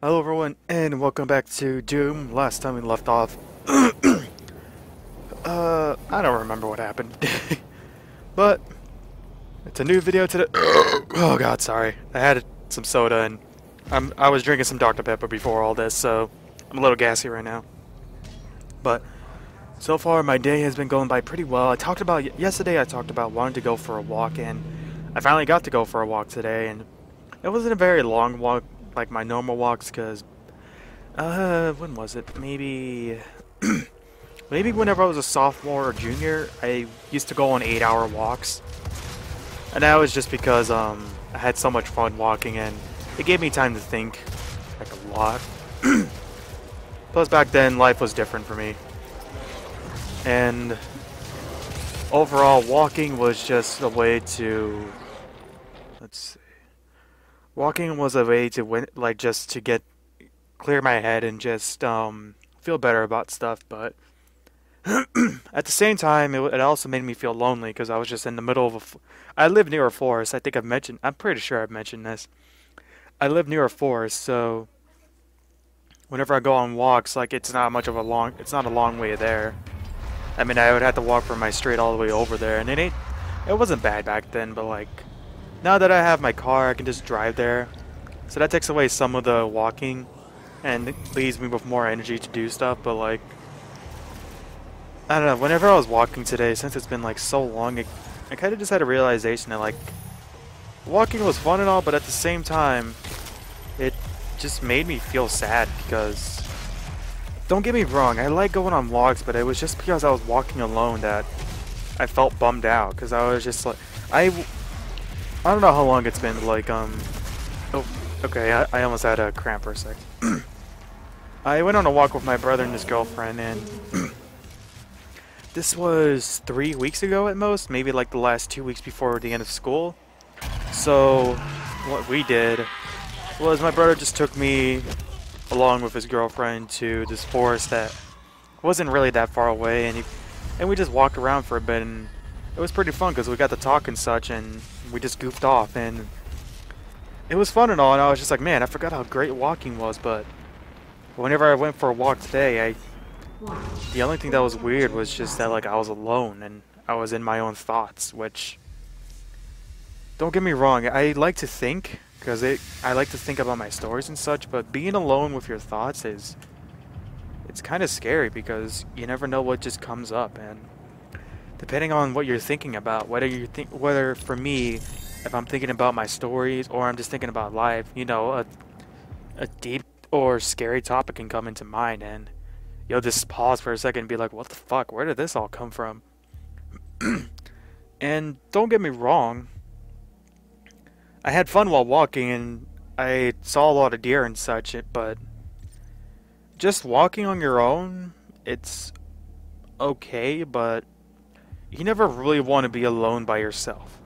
Hello everyone, and welcome back to Doom. Last time we left off, I don't remember what happened. But, it's a new video today. Oh god, sorry. I had some soda and I was drinking some Dr. Pepper before all this, so I'm a little gassy right now. But, so far my day has been going by pretty well. Yesterday I talked about wanting to go for a walk, and I finally got to go for a walk today, and it wasn't a very long walk like my normal walks, because when was it? Maybe, maybe whenever I was a sophomore or junior, I used to go on 8-hour walks. And that was just because, I had so much fun walking and it gave me time to think, like a lot. Plus back then, life was different for me. And overall, walking was just a way to, let's see. Walking was a way to just to clear my head and just feel better about stuff, but at the same time, it also made me feel lonely because I was just in the middle of I live near a forest. I'm pretty sure I've mentioned this. I live near a forest, so whenever I go on walks, like it's not a long way there. I mean, I would have to walk from my street all the way over there, and it wasn't bad back then, but like now that I have my car, I can just drive there. So that takes away some of the walking and it leaves me with more energy to do stuff, but like I don't know, whenever I was walking today, since it's been like so long, I kind of just had a realization that like walking was fun and all, but at the same time, it just made me feel sad because don't get me wrong, I like going on walks, but it was just because I was walking alone that I felt bummed out because I was just like I don't know how long it's been, like oh, okay, I almost had a cramp for a sec. I went on a walk with my brother and his girlfriend, and this was 3 weeks ago at most, maybe like the last 2 weeks before the end of school. So what we did was my brother just took me along with his girlfriend to this forest that wasn't really that far away, and we just walked around for a bit, and it was pretty fun because we got to talk and such, and we just goofed off, and it was fun and all, and I was just like, man, I forgot how great walking was, but whenever I went for a walk today, the only thing that was weird was just that like I was alone and I was in my own thoughts, which don't get me wrong, I like to think because I like to think about my stories and such, but being alone with your thoughts it's kind of scary because you never know what just comes up, and depending on what you're thinking about, whether for me, if I'm thinking about my stories or I'm just thinking about life, you know, a deep or scary topic can come into mind, and you'll just pause for a second and be like, what the fuck, where did this all come from? And don't get me wrong, I had fun while walking and I saw a lot of deer and such, but just walking on your own, it's okay, but you never really want to be alone by yourself.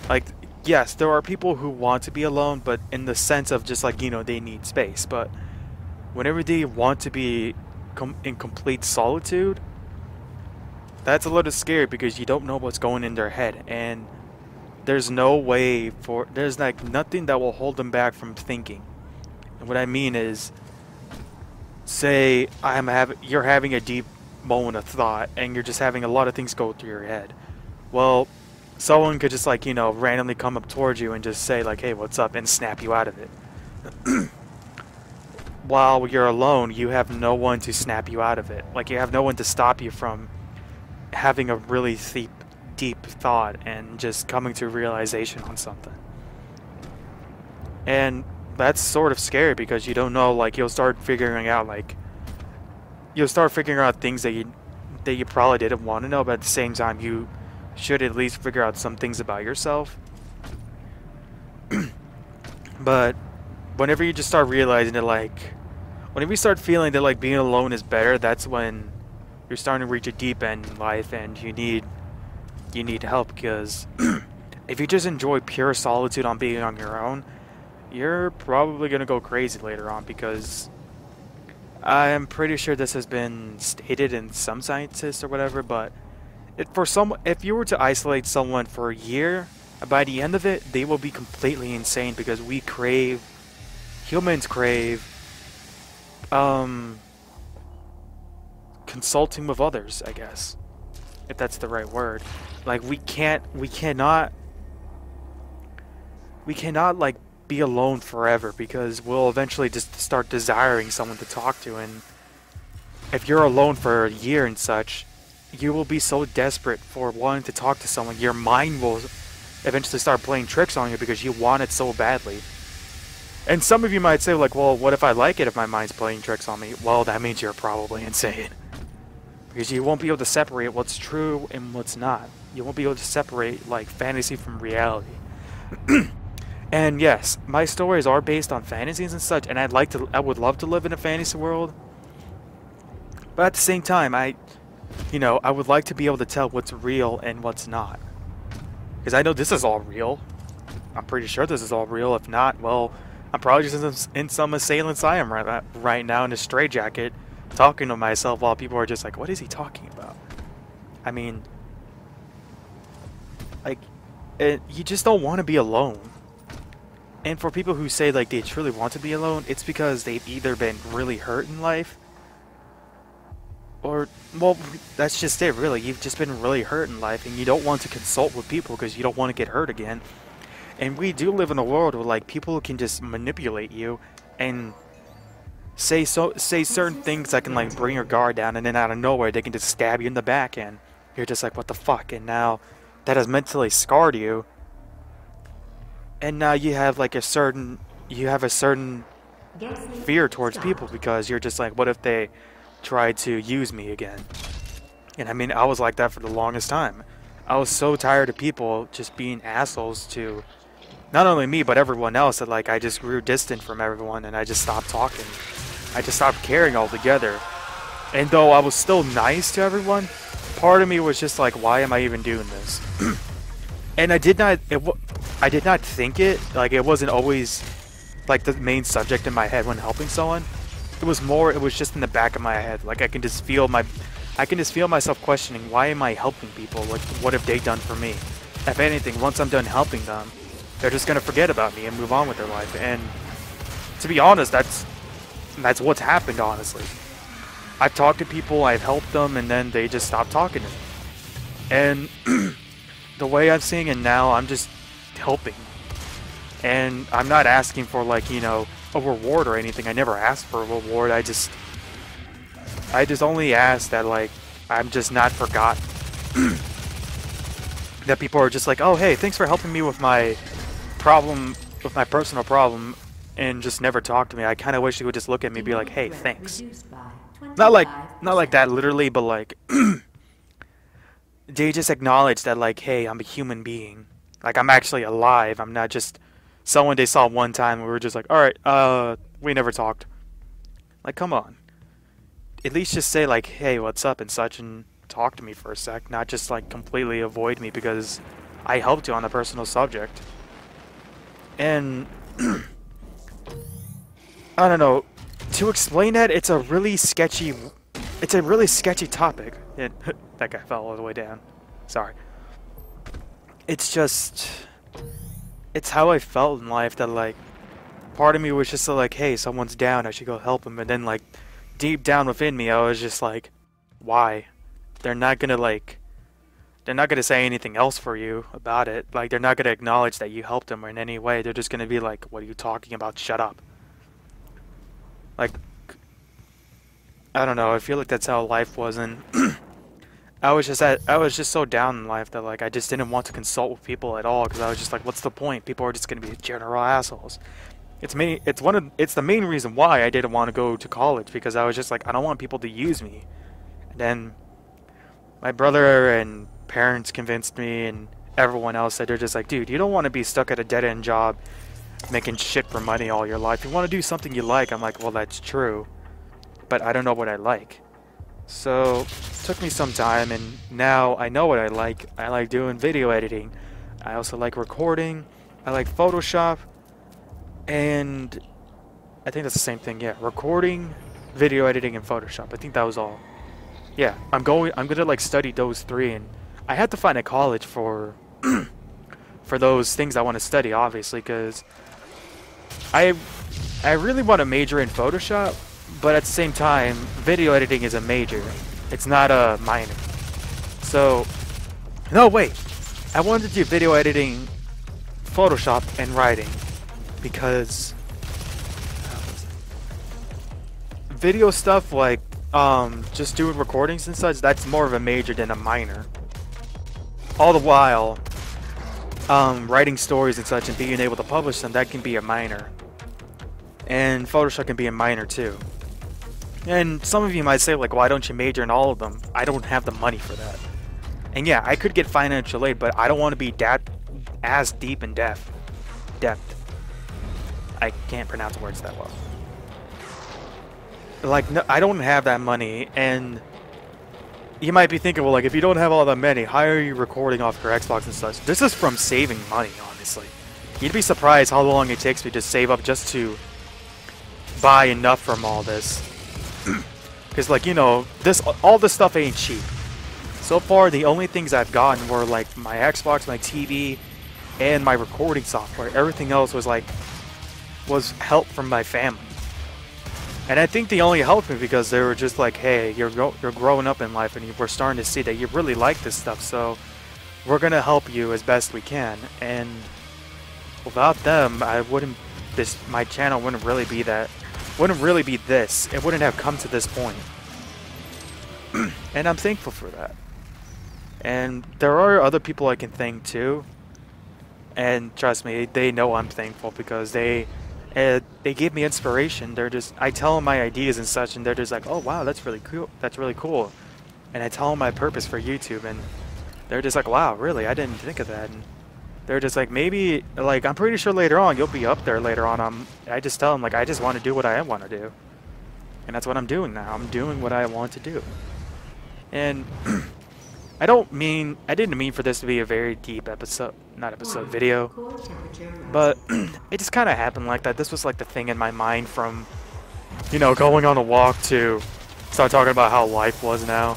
Like, yes, there are people who want to be alone, but in the sense of just like, you know, they need space, but whenever they want to be in complete solitude, that's a little scary because you don't know what's going in their head, and there's like nothing that will hold them back from thinking. And what I mean is, say you're having a deep moment of thought and you're just having a lot of things go through your head. Well, someone could just like, you know, randomly come up towards you and just say like, hey, what's up, and snap you out of it. While you're alone, you have no one to snap you out of it. Like, you have no one to stop you from having a really deep thought and just coming to realization on something. And that's sort of scary because you don't know, like, you'll start figuring out things that you probably didn't want to know, but at the same time you should at least figure out some things about yourself. But whenever you just start realizing that, like, whenever you start feeling that like being alone is better, that's when you're starting to reach a deep end in life and you need help, because if you just enjoy pure solitude on being on your own, you're probably gonna go crazy later on, because I'm pretty sure this has been stated in some scientists or whatever, but if you were to isolate someone for a year, by the end of it, they will be completely insane because humans crave um, consulting with others, I guess, if that's the right word. Like, we cannot like be alone forever, because we'll eventually just start desiring someone to talk to, and if you're alone for a year and such, you will be so desperate for wanting to talk to someone, your mind will eventually start playing tricks on you because you want it so badly. And some of you might say, like, well, what if I like it if my mind's playing tricks on me? Well, that means you're probably insane. Because you won't be able to separate what's true and what's not. You won't be able to separate, like, fantasy from reality. And yes, my stories are based on fantasies and such, and I would love to live in a fantasy world. But at the same time, I would like to be able to tell what's real and what's not. Because I know this is all real. I'm pretty sure this is all real. If not, well, I'm probably just in some insane asylum right now in a straitjacket, talking to myself while people are just like, what is he talking about? I mean, like, you just don't want to be alone. And for people who say, like, they truly want to be alone, it's because they've either been really hurt in life, or, well, that's just it, really. You've just been really hurt in life, and you don't want to consult with people because you don't want to get hurt again. And we do live in a world where, like, people can just manipulate you and say certain things that can, like, bring your guard down, and then out of nowhere they can just stab you in the back, and you're just like, what the fuck? And now that has mentally scarred you, and now you have, like, a certain fear towards people, because you're just like, what if they try to use me again? And I mean, I was like that for the longest time. I was so tired of people just being assholes to not only me, but everyone else, that, like, I just grew distant from everyone, and I just stopped talking. I just stopped caring altogether. And though I was still nice to everyone, part of me was just like, why am I even doing this? And I did not think it, like, it wasn't always, like, the main subject in my head when helping someone. It was just in the back of my head. Like, I can just feel myself questioning, why am I helping people? Like, what have they done for me? If anything, once I'm done helping them, they're just gonna forget about me and move on with their life. And to be honest, that's what's happened, honestly. I've talked to people, I've helped them, and then they just stop talking to me. And the way I'm seeing it now, I'm just helping. And I'm not asking for, like, a reward or anything. I never asked for a reward. I just only ask that, like, I'm just not forgotten. That people are just like, oh, hey, thanks for helping me with my problem, with my personal problem, and just never talk to me. I kind of wish you would just look at me and be like, hey, thanks. Not like that literally, but like, they just acknowledge that, like, hey, I'm a human being. Like, I'm actually alive. I'm not just someone they saw one time and we were just like, alright, we never talked. Like, come on. At least just say, like, hey, what's up and such, and talk to me for a sec. Not just, like, completely avoid me because I helped you on a personal subject. And I don't know. To explain that, it's a really sketchy topic. And that guy fell all the way down. Sorry. It's just, it's how I felt in life, that, like, part of me was just like, hey, someone's down, I should go help him. And then, like, deep down within me, I was just like, why? They're not gonna say anything else for you about it. Like, they're not gonna acknowledge that you helped them in any way. They're just gonna be like, what are you talking about? Shut up. Like, I don't know, I feel like that's how life was, and I was just so down in life that, like, I just didn't want to consult with people at all, because I was just like, what's the point? People are just gonna be general assholes. It's the main reason why I didn't want to go to college, because I was just like, I don't want people to use me. And then my brother and parents convinced me, and everyone else said, they're just like, dude, you don't want to be stuck at a dead-end job making shit for money all your life. You want to do something you like. I'm like, well, that's true, but I don't know what I like. So it took me some time, and now I know what I like. I like doing video editing. I also like recording. I like Photoshop. And I think that's the same thing, yeah. Recording, video editing, and Photoshop. I think that was all. Yeah, I'm gonna, like, study those three, and I had to find a college for for those things I want to study, obviously, because I really want to major in Photoshop, but at the same time, video editing is a major. It's not a minor. So, no, wait. I wanted to do video editing, Photoshop, and writing because video stuff like just doing recordings and such, that's more of a major than a minor. All the while, writing stories and such and being able to publish them, that can be a minor. And Photoshop can be a minor too. And some of you might say, like, why don't you major in all of them? I don't have the money for that. And yeah, I could get financial aid, but I don't want to be as deep in depth. I can't pronounce words that well. Like, no, I don't have that money, and you might be thinking, well, like, if you don't have all that money, how are you recording off your Xbox and such? This is from saving money, honestly. You'd be surprised how long it takes me to save up just to buy enough from all this. Because, like, you know, all this stuff ain't cheap. So far, the only things I've gotten were, like, my Xbox, my TV, and my recording software. Everything else was, like, help from my family. And I think they only helped me because they were just like, hey, you're growing up in life and we're starting to see that you really like this stuff, so we're going to help you as best we can. And without them, my channel wouldn't really be this. It wouldn't have come to this point. And I'm thankful for that. And there are other people I can thank too. And trust me, they know I'm thankful because they gave me inspiration. I tell them my ideas and such, and they're just like, oh wow, that's really cool. That's really cool. And I tell them my purpose for YouTube, and they're just like, wow, really? I didn't think of that. And they're just like, maybe, like, I'm pretty sure later on you'll be up there later on. I just tell them, like, I just want to do what I want to do, and that's what I'm doing now. I'm doing what I want to do. And I didn't mean for this to be a very deep video, but it just kind of happened like that. This was like the thing in my mind from, you know, going on a walk to start talking about how life was now.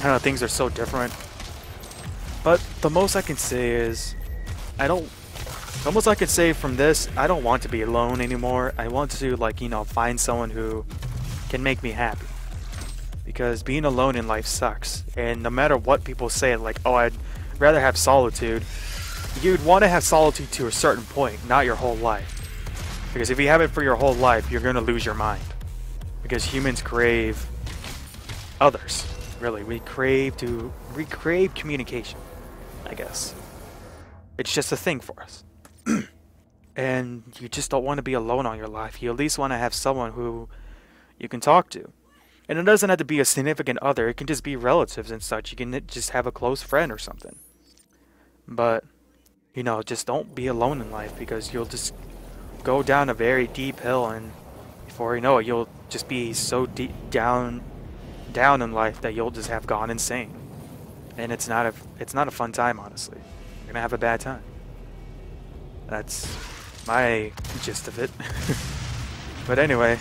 How things are so different. But the most I can say is, the most I can say from this, I don't want to be alone anymore. I want to, like, you know, find someone who can make me happy. Because being alone in life sucks. And no matter what people say, like, oh, I'd rather have solitude, you'd want to have solitude to a certain point, not your whole life. Because if you have it for your whole life, you're going to lose your mind. Because humans crave others. Really, we crave communication, I guess. It's just a thing for us. And you just don't want to be alone on your life. You at least want to have someone who you can talk to. And it doesn't have to be a significant other. It can just be relatives and such. You can just have a close friend or something. But, you know, just don't be alone in life, because you'll just go down a very deep hill, and before you know it, you'll just be so deep down in life that you'll just have gone insane. And it's not a fun time, honestly. You're gonna have a bad time. That's my gist of it. But anyway,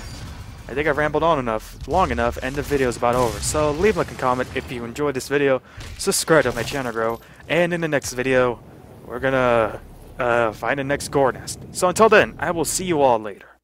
I think I've rambled on long enough, and the video's about over. So leave a like and comment if you enjoyed this video, subscribe to my channel grow, and in the next video, we're gonna find the next gore nest. So until then, I will see you all later.